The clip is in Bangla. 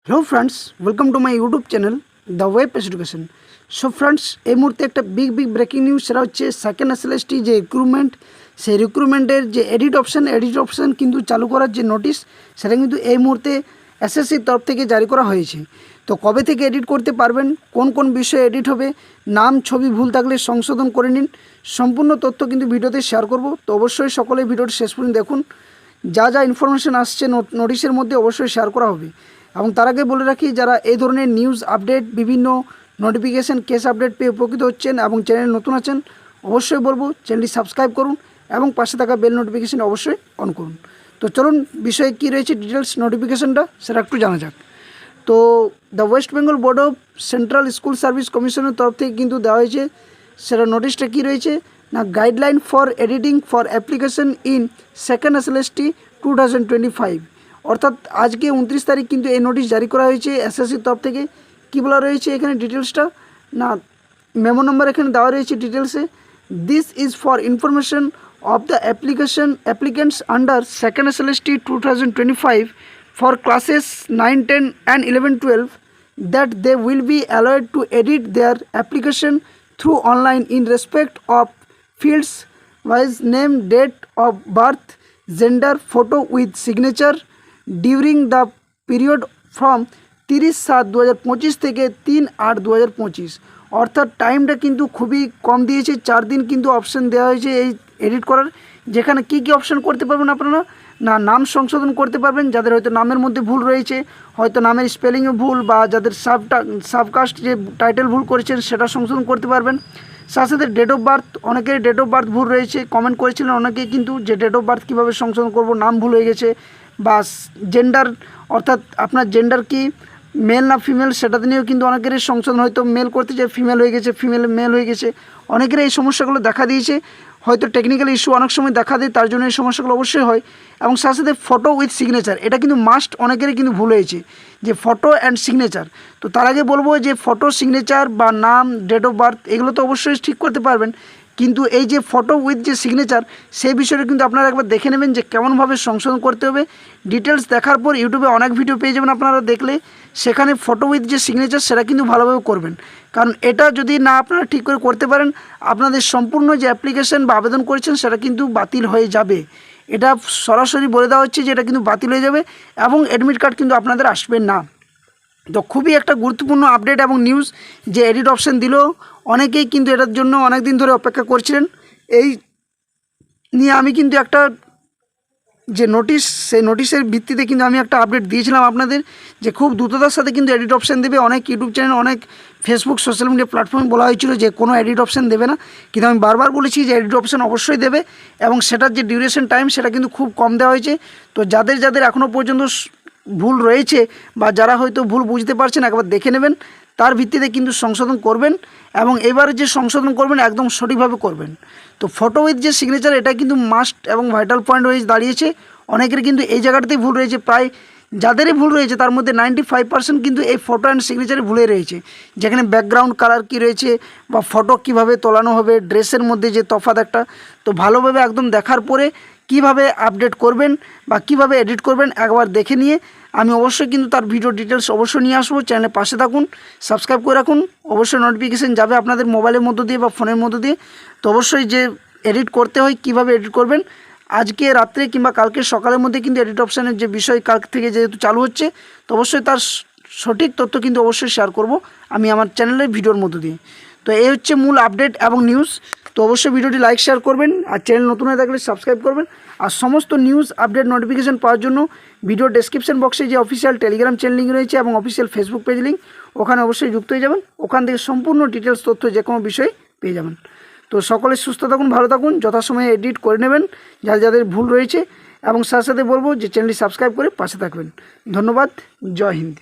Hello friends, welcome to my YouTube channel the web education. So friends, এই মুহূর্তে একটা বিগ ব্রেকিং নিউজ, সেটা হচ্ছে সেকেন্ড এসএলএসটি যে রিক্রুটমেন্ট, সেই রিক্রুটমেন্টের যে এডিট অপশন কিন্তু চালু করার যে নোটিশ, সেটা কিন্তু এই মুহূর্তে এসএসসির তরফ থেকে জারি করা হয়েছে। তো কবে থেকে এডিট করতে পারবেন, কোন বিষয়ে এডিট হবে, নাম ছবি ভুল থাকলে সংশোধন করে নিন, সম্পূর্ণ তথ্য কিন্তু ভিডিওতে শেয়ার করব। তো অবশ্যই সকলে ভিডিওটি শেষ পর্যন্ত দেখুন। যা ইনফরমেশন আসছে নোটিশের মধ্যে অবশ্যই শেয়ার করা হবে। এবং তার আগে বলে রাখি, যারা এই ধরনের নিউজ আপডেট, বিভিন্ন নোটিফিকেশান, কেস আপডেট পেয়ে উপকৃত হচ্ছেন এবং চ্যানেল নতুন আছেন, অবশ্যই বলবো চ্যানেলটি সাবস্ক্রাইব করুন এবং পাশে থাকা বেল নোটিফিকেশান অবশ্যই অন করুন। তো চলুন বিষয়ে কী রয়েছে ডিটেলস নোটিফিকেশানটা সেটা একটু জানা যাক। তো the West Bengal board of central school service কমিশনের তরফ থেকে কিন্তু দেওয়া হয়েছে। সেটা নোটিশটা কী রয়েছে না, guideline for editing for application in second SLST 2025। অর্থাৎ আজকে 29 তারিখ কিন্তু এই নোটিশ জারি করা হয়েছে এসএসসির তরফ থেকে। কী বলা রয়েছে এখানে ডিটেলসটা না, মেমো নাম্বার এখানে দেওয়া রয়েছে ডিটেলসে। This is for information of the applicants under second SLST 2025 for classes 9, 10 and 11, 12 that they will be allowed to edit their application through online in respect of fields wise name, date of birth, gender, photo with signature during the period from 30/7/2025 থেকে 3/8/2025। অর্থাৎ টাইমটা কিন্তু খুবই কম দিয়েছে, 4 দিন কিন্তু অপশান দেওয়া হয়েছে এই এডিট করার। যেখানে কী অপশান করতে পারবেন আপনারা না, নাম সংশোধন করতে পারবেন, যাদের হয়তো নামের মধ্যে ভুল রয়েছে, হয়তো নামের স্পেলিংয়ে ভুল, বা যাদের সাবকাস্ট যে টাইটেল ভুল করেছেন সেটা সংশোধন করতে পারবেন। সাথে সাথে ডেট অফ বার্থ, অনেকের ডেট অফ বার্থ ভুল রয়েছে, কমেন্ট করেছিলেন অনেকেই কিন্তু যে ডেট অফ বার্থ কীভাবে সংশোধন করব, নাম ভুল হয়ে গেছে। বা জেন্ডার, অর্থাৎ আপনার জেন্ডার কি মেল না ফিমেল, সেটাতে নিয়েও কিন্তু অনেকেরই সংশোধন, হয়তো মেল করতে যে ফিমেল হয়ে গেছে, ফিমেল মেল হয়ে গেছে, অনেকের এই সমস্যাগুলো দেখা দিয়েছে। হয়তো টেকনিক্যাল ইস্যু অনেক সময় দেখা দেয়, তার জন্য এই সমস্যাগুলো অবশ্যই হয়। এবং সাথে সাথে ফটো উইথ সিগনেচার, এটা কিন্তু মাস্ট, অনেকেরই কিন্তু ভুল হয়েছে যে ফটো অ্যান্ড সিগনেচার। তো তার আগে বলবো যে ফটো, সিগনেচার বা নাম, ডেট অফ বার্থ এগুলো তো অবশ্যই ঠিক করতে পারবেন, কিন্তু এই যে ফটো উইথ যে সিগনেচার, সেই বিষয়টা কিন্তু আপনারা একবার দেখে নেবেন যে কেমনভাবে সংশোধন করতে হবে। ডিটেলস দেখার পর ইউটিউবে অনেক ভিডিও পেয়ে যাবেন আপনারা দেখলে, সেখানে ফটো উইথ যে সিগনেচার সেটা কিন্তু ভালোভাবে করবেন। কারণ এটা যদি না আপনারা ঠিক করে করতে পারেন, আপনাদের সম্পূর্ণ যে অ্যাপ্লিকেশন বা আবেদন করেছেন সেটা কিন্তু বাতিল হয়ে যাবে। এটা সরাসরি বলে দেওয়া হচ্ছে যে এটা কিন্তু বাতিল হয়ে যাবে এবং অ্যাডমিট কার্ড কিন্তু আপনাদের আসবে না। তো খুবই একটা গুরুত্বপূর্ণ আপডেট এবং নিউজ যে এডিট অপশান দিল। অনেকেই কিন্তু এটার জন্য অনেক দিন ধরে অপেক্ষা করছিলেন। এই নিয়ে আমি কিন্তু একটা যে নোটিশ, সেই নোটিশের ভিত্তিতে কিন্তু আমি একটা আপডেট দিয়েছিলাম আপনাদের যে খুব দ্রুততার সাথে কিন্তু এডিট অপশান দেবে। অনেক ইউটিউব চ্যানেল, অনেক ফেসবুক, সোশ্যাল মিডিয়া প্ল্যাটফর্মে বলা হয়েছিল যে কোনো এডিট অপশান দেবে না, কিন্তু আমি বারবার বলেছি যে এডিট অপশান অবশ্যই দেবে এবং সেটার যে ডিউরেশন টাইম সেটা কিন্তু খুব কম দেওয়া হয়েছে। তো যাদের এখনও পর্যন্ত ভুল রয়েছে বা যারা হয়তো ভুল বুঝতে পারছেন, একবার দেখে নেবেন, তার ভিত্তিতে কিন্তু সংশোধন করবেন এবং এবারে যে সংশোধন করবেন একদম সঠিকভাবে করবেন। তো ফটো উইথ যে সিগনেচার, এটা কিন্তু মাস্ট এবং ভাইটাল পয়েন্ট হয়ে দাঁড়িয়েছে। অনেকের কিন্তু এই জায়গাটাতেই ভুল রয়েছে, প্রায় যাদেরই ভুল রয়েছে তার মধ্যে 95% কিন্তু এই ফটো অ্যান্ড সিগনেচারে ভুলে রয়েছে। যেখানে ব্যাকগ্রাউন্ড কালার কী রয়েছে বা ফটো কীভাবে তোলানো হবে, ড্রেসের মধ্যে যে তফাৎ একটা, তো ভালোভাবে একদম দেখার পরে কিভাবে আপডেট করবেন বা কিভাবে এডিট করবেন একবার দেখে নিয়ে আমি অবশ্যই কিন্তু তার ভিডিও ডিটেলস অবশ্যই নিয়ে আসবো। চ্যানেলের পাশে থাকুন, সাবস্ক্রাইব করে রাখুন, অবশ্যই নোটিফিকেশান যাবে আপনাদের মোবাইলের মধ্য দিয়ে বা ফোনের মধ্য দিয়ে। তো অবশ্যই যে এডিট করতে হয়, কিভাবে এডিট করবেন, আজকে রাত্রে কিংবা কালকে সকালের মধ্যে কিন্তু এডিট অপশানের যে বিষয় কাল থেকে যেহেতু চালু হচ্ছে, তো অবশ্যই তার সঠিক তথ্য কিন্তু অবশ্যই শেয়ার করব আমি আমার চ্যানেলের ভিডিওর মধ্য দিয়ে। তো এই হচ্ছে মূল আপডেট এবং নিউজ। তো অবশ্যই ভিডিওটি লাইক শেয়ার করবেন আর চ্যানেল নতুন হয়ে থাকলে সাবস্ক্রাইব করবেন। আর সমস্ত নিউজ আপডেট নোটিফিকেশান পাওয়ার জন্য ভিডিও ডেসক্রিপশন বক্সে যে অফিসিয়াল টেলিগ্রাম চ্যানেল লিঙ্ক রয়েছে এবং অফিসিয়াল ফেসবুক পেজ লিঙ্ক, ওখানে অবশ্যই যুক্ত হয়ে যাবেন। ওখান থেকে সম্পূর্ণ ডিটেলস তথ্য যে কোনো বিষয়ে পেয়ে যাবেন। তো সকলে সুস্থ থাকুন, ভালো থাকুন, যথাসময়ে এডিট করে নেবেন যাদের ভুল রয়েছে। এবং সাথে সাথে বলবো যে চ্যানেলটি সাবস্ক্রাইব করে পাশে থাকবেন। ধন্যবাদ, জয় হিন্দ।